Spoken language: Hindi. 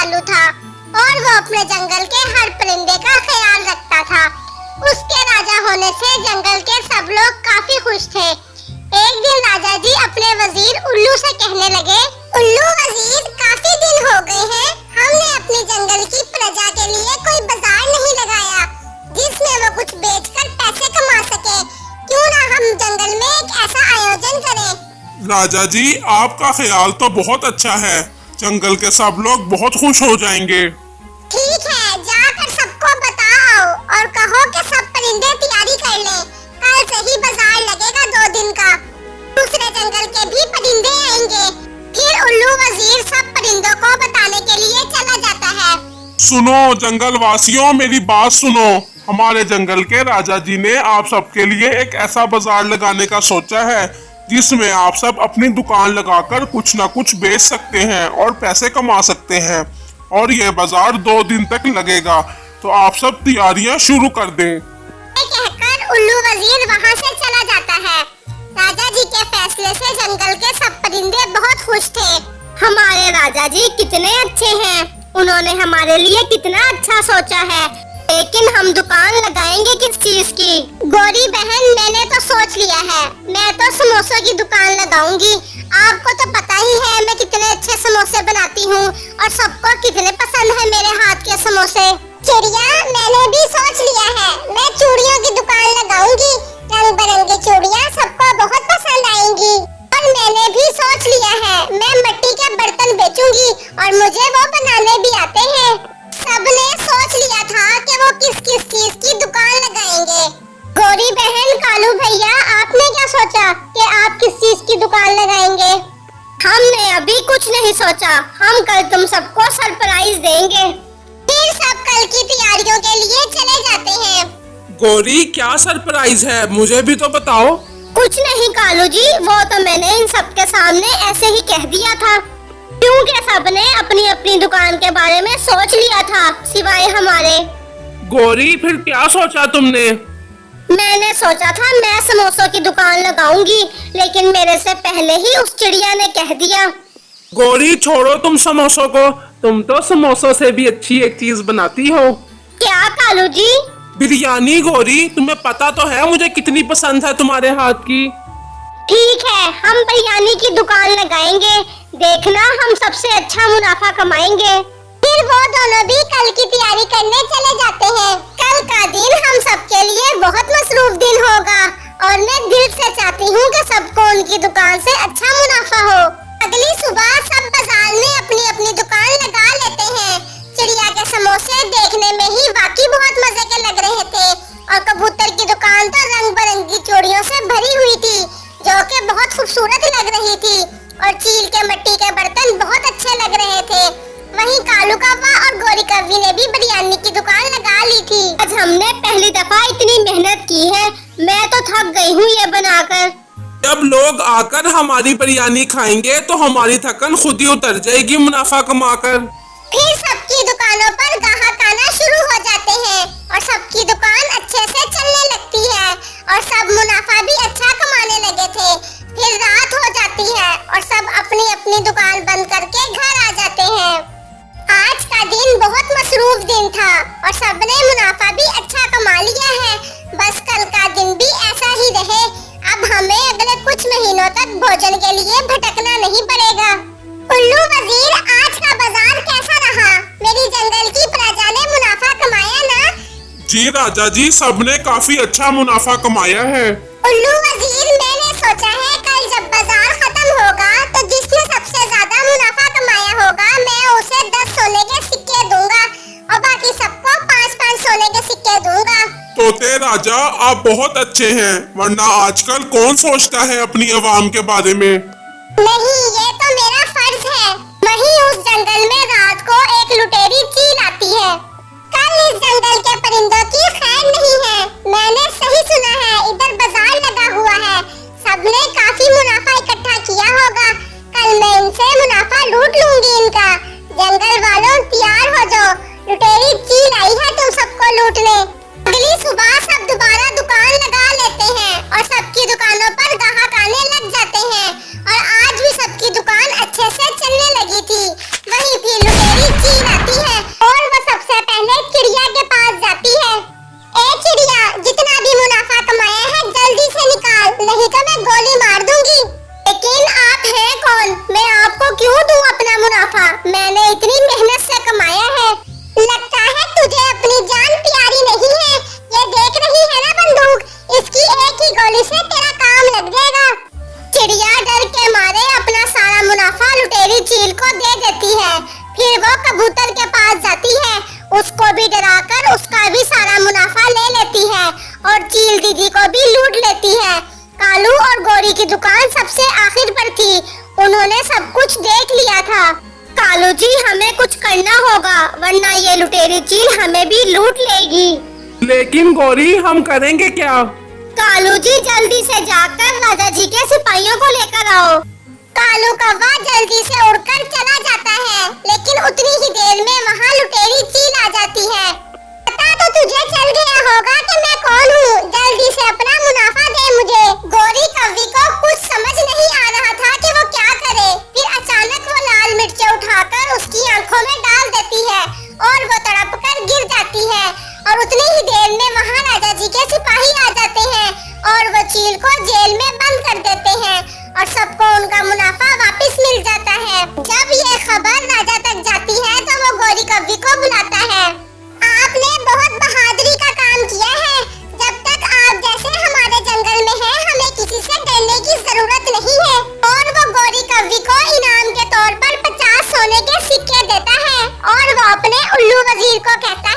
दयालु था और वो अपने जंगल के हर परिंदे का ख्याल रखता था। उसके राजा होने से जंगल के सब लोग काफी खुश थे। एक दिन राजा जी अपने वजीर उल्लू से कहने लगे, उल्लू वजीर, काफी दिन हो गए हैं, हमने अपने जंगल की प्रजा के लिए कोई बाजार नहीं लगाया जिसमें वो कुछ बेचकर पैसे कमा सके। क्यों ना हम जंगल में एक ऐसा आयोजन करें। राजा जी, आपका ख्याल तो बहुत अच्छा है। जंगल के सब लोग बहुत खुश हो जाएंगे। ठीक है, जाकर सबको बताओ और कहो कि सब परिंदे तैयारी कर लें। कल से ही बाजार लगेगा 2 दिन का। दूसरे जंगल के भी परिंदे आएंगे। फिर उल्लू वजीर सब परिंदों को बताने के लिए चला जाता है। सुनो जंगल वासियों, मेरी बात सुनो। हमारे जंगल के राजा जी ने आप सबके लिए एक ऐसा बाजार लगाने का सोचा है जिसमें आप सब अपनी दुकान लगाकर कुछ ना कुछ बेच सकते हैं और पैसे कमा सकते हैं। और ये बाजार 2 दिन तक लगेगा, तो आप सब तैयारियां शुरू कर दें। कहकर उल्लू वजीर वहाँ से चला जाता है। राजा जी के फैसले से जंगल के सब परिंदे बहुत खुश थे। हमारे राजा जी कितने अच्छे हैं, उन्होंने हमारे लिए कितना अच्छा सोचा है। लेकिन हम दुकान लगाएंगे किस चीज की? गौरी बहन, मैंने तो सोच लिया है, मैं तो समोसों की दुकान लगाऊंगी। आपको तो पता ही है मैं कितने अच्छे समोसे बनाती हूँ और सबको कितने पसंद है मेरे हाथ के समोसे। चिड़िया, मैंने भी सोच लिया है, मैं चूड़ियों की दुकान लगाऊंगी। रंग बिरंगी चूड़ियाँ सबको बहुत पसंद आएंगी। और मैंने भी सोच लिया है, मैं मिट्टी के बर्तन बेचूंगी और मुझे वो बनाने भी आते हैं। सबने सोच लिया था कि वो किस किस चीज की दुकान लगाएंगे। गौरी बहन, कालू भैया, आपने क्या सोचा कि आप किस चीज की दुकान लगाएंगे? हमने अभी कुछ नहीं सोचा, हम कल तुम सबको सरप्राइज देंगे। फिर सब कल की तैयारियों के लिए चले जाते हैं। गौरी, क्या सरप्राइज है, मुझे भी तो बताओ। कुछ नहीं कालू जी, वो तो मैंने इन सबके सामने ऐसे ही कह दिया था, क्योंकि सबने अपनी अपनी दुकान के बारे में सोच लिया था सिवाय हमारे। गौरी, फिर क्या सोचा तुमने? मैंने सोचा था मैं समोसों की दुकान लगाऊंगी, लेकिन मेरे से पहले ही उस चिड़िया ने कह दिया। गौरी, छोड़ो तुम समोसों को, तुम तो समोसों से भी अच्छी एक चीज बनाती हो। क्या कालू जी? बिरयानी। गौरी, तुम्हें पता तो है मुझे कितनी पसंद है तुम्हारे हाथ की। ठीक है, हम बिरयानी की दुकान लगाएंगे, देखना हम सबसे अच्छा मुनाफा कमाएंगे। फिर वो दोनों भी कल की तैयारी करने चले जाते हैं। कल का दिन हम सबके लिए बहुत मसरूफ दिन होगा और मैं दिल से चाहती हूँ कि सबको उनकी दुकान से अच्छा मुनाफा हो। अगली सुबह सब बाजार में अपनी अपनी दुकान लगा लेते हैं। चिड़िया के समोसे देखने में ही वाकई बहुत मजे के लग रहे थे और कबूतर की दुकान तो रंग बिरंगी चूड़ियों से भरी हुई थी जो कि बहुत खूबसूरत लग रही थी, और चील के मिट्टी के बर्तन बहुत अच्छे लग रहे थे। वहीं कालू कौवा और गौरी कौवी ने भी बिरयानी की दुकान लगा ली थी। आज हमने पहली दफा इतनी मेहनत की है, मैं तो थक गई हूँ ये बनाकर। जब लोग आकर हमारी बिरयानी खाएंगे तो हमारी थकन खुद ही उतर जाएगी मुनाफा कमाकर। फिर सबकी दुकानों पर ग्राहक आना शुरू हो जाते हैं और सबकी दुकान अच्छे से चलने लगती है और सब मुनाफा भी अच्छा कमाने लगे थे। फिर रात हो जाती है और सब अपनी अपनी दुकान बंद करके घर आ जाते हैं। आज का दिन बहुत मसरूफ दिन था और सबने मुनाफा भी अच्छा कमा लिया है। बस कल का दिन भी ऐसा ही रहे। अब हमें अगले कुछ महीनों तक भोजन के लिए भटकना नहीं पड़ेगा। उल्लू वजीर, आज का बाजार कैसा रहा? मेरी जंगल की प्रजा ने मुनाफा कमाया ना? जी राजा जी, सबने काफी अच्छा मुनाफा कमाया है। उल्लू वजीर, मैंने सोचा है कल जब बाजार खत्म होगा तो जिसने सबसे ज्यादा मुनाफा कमाया होगा मैं उसे 10 सोने के सिक्के दूंगा और बाकी सबको 5-5 सोने के सिक्के दूंगा। तोते राजा, आप बहुत अच्छे हैं, वरना आजकल कौन सोचता है अपनी आवाम के बारे में। नहीं, ये तो मेरा फर्ज है। वहीं उस जंगल में रात को एक लुटेरी चील आती है। कल इस जंगल के परिंदों की खैर नहीं है। मैंने सही सुना है, इधर बाजार लगा हुआ है, सबने काफी मुनाफा इकट्ठा किया होगा। कल मैं इनसे मुनाफा लूट लूंगी इनका। जंगल वालों, तैयार हो जाओ, लुटेरी चील आई है तुम सबको लूटने। अगली सुबह सब दोबारा दुकान लगा लेते हैं और सबकी दुकानों पर ग्राहक आने लग जाते हैं और आज भी सबकी दुकान अच्छे से चलने लगी थी। वहीं फिर लुटेरे और चील दीदी को भी लूट लेती है। कालू और गौरी की दुकान सबसे आखिर पर थी, उन्होंने सब कुछ देख लिया था। कालू जी हमें कुछ करना होगा वरना ये लुटेरी चील हमें भी लूट लेगी। लेकिन गौरी हम करेंगे क्या? कालू जी जल्दी से जाकर राजा जी के सिपाहियों को लेकर आओ। कालू कौवा जल्दी से उड़कर चला जाता है, लेकिन उतनी ही देर में वहाँ लुटेरी चील आ जाती है। पता तो तुझे चल गया होगा कि मैं कौन हूँ, जल्दी से अपना मुनाफा दे मुझे। गौरी कौवी को कुछ समझ नहीं आ रहा था कि वो क्या करे। फिर अचानक वो लाल मिर्चें उठाकर उसकी आंखों में डाल देती है और वो तड़प कर गिर जाती है। और उतनी ही देर में वहाँ राजा जी के सिपाही आ जाते हैं और वो चील को जेल में बंद कर देते हैं और सबको उनका मुनाफा वापस मिल जाता है। जब ये खबर राजा तक जाती है तो वो गौरी कौवी को बुलाता है। आपने बहुत बहादुरी का काम किया है। जब तक आप जैसे हमारे जंगल में हैं, हमें किसी से डरने की जरूरत नहीं है। और वो गौरी कौवी को इनाम के तौर पर 50 सोने के सिक्के देता है और वो अपने उल्लू वजीर को कहता